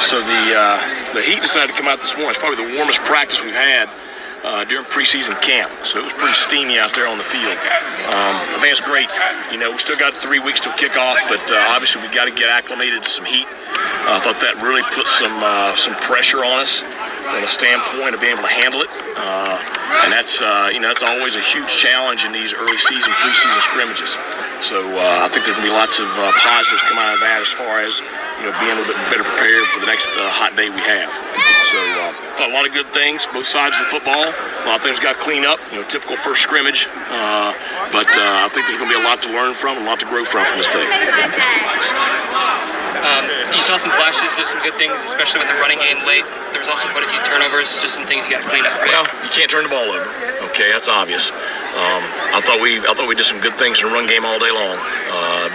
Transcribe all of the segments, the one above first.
So the heat decided to come out this morning. It's probably the warmest practice we've had during preseason camp. So it was pretty steamy out there on the field. I think it's great. You know, we still got 3 weeks till kickoff, but obviously we got to get acclimated to some heat. I thought that really put some pressure on us from the standpoint of being able to handle it. And that's that's always a huge challenge in these early season, preseason scrimmages. So I think there's going to be lots of positives come out of that as far as being a little bit better prepared for the next hot day we have. So a lot of good things, both sides of the football. A lot of things got to clean up, typical first scrimmage. But I think there's going to be a lot to learn from, and a lot to grow from this day. You saw some flashes of some good things, especially with the running game late. There was also quite a few turnovers, just some things you got to clean up. Right? Well, you can't turn the ball over. Okay, that's obvious. I thought we did some good things in the run game all day long.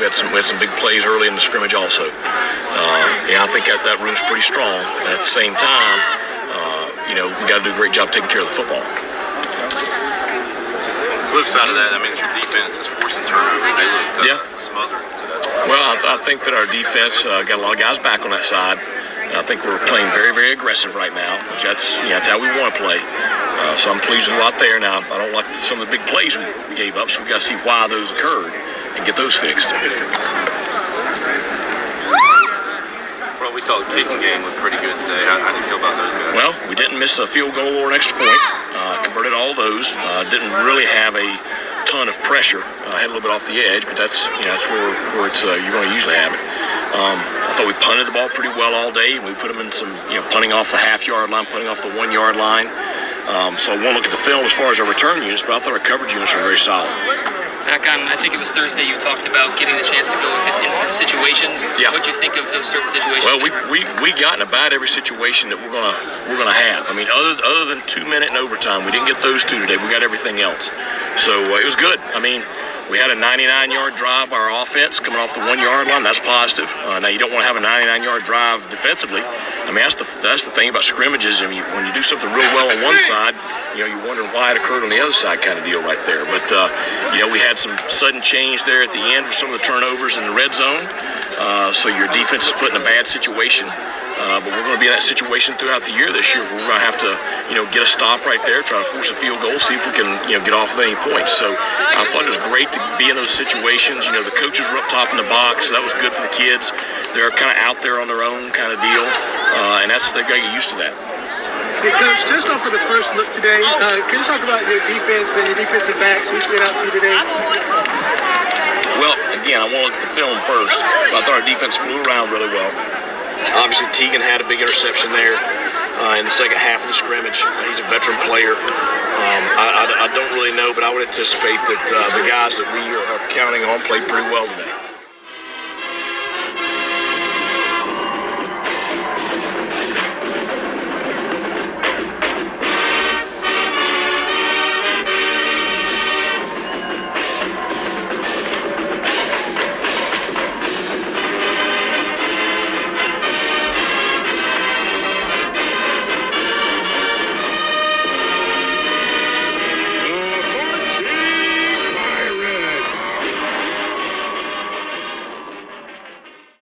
We had some big plays early in the scrimmage also. I think that room's pretty strong. And at the same time, we got to do a great job taking care of the football. Flip side of that, I mean, your defense is forcing turnovers. They look smothered. Well, I think that our defense got a lot of guys back on that side. And I think we're playing very, very aggressive right now, which that's how we want to play. So I'm pleased with a lot there. Now, I don't like some of the big plays we gave up, so we got to see why those occurred and get those fixed. Well, we saw the kicking game look pretty good today. How do you feel about those guys? Well, we didn't miss a field goal or an extra point. Converted all those. Didn't really have a ton of pressure. Had a little bit off the edge, but that's where it's you're going to usually have it. I thought we punted the ball pretty well all day. We put them in some punting off the half-yard line, punting off the 1-yard line. So I won't look at the film as far as our return units, but I thought our coverage units were very solid. Back on, I think it was Thursday, you talked about getting the chance to go in some situations. Yeah. What did you think of those certain situations? Well, we got in about every situation that we're gonna have. I mean, other than 2-minute and overtime, we didn't get those two today. We got everything else. So it was good. I mean, we had a 99-yard drive by our offense coming off the 1-yard line. That's positive. Now you don't want to have a 99-yard drive defensively. I mean, that's the thing about scrimmages. I mean, when you do something real well on one side, you're wondering why it occurred on the other side, kind of deal right there. But we had some sudden change there at the end with some of the turnovers in the red zone. So your defense is put in a bad situation. But we're going to be in that situation throughout the year this year. We're going to have to, get a stop right there, try to force a field goal, see if we can, get off with any points. So I thought it was great to be in those situations. The coaches were up top in the box, so that was good for the kids. They're kind of out there on their own kind of deal, and they've got to get used to that. Hey, Coach, just off of the first look today, can you talk about your defense and your defensive backs? Who stood out to you today? Well, again, I want to look at the film first. I thought our defense flew around really well. Obviously, Teagan had a big interception there in the second half of the scrimmage. He's a veteran player. I don't really know, but I would anticipate that the guys that we are counting on played pretty well today.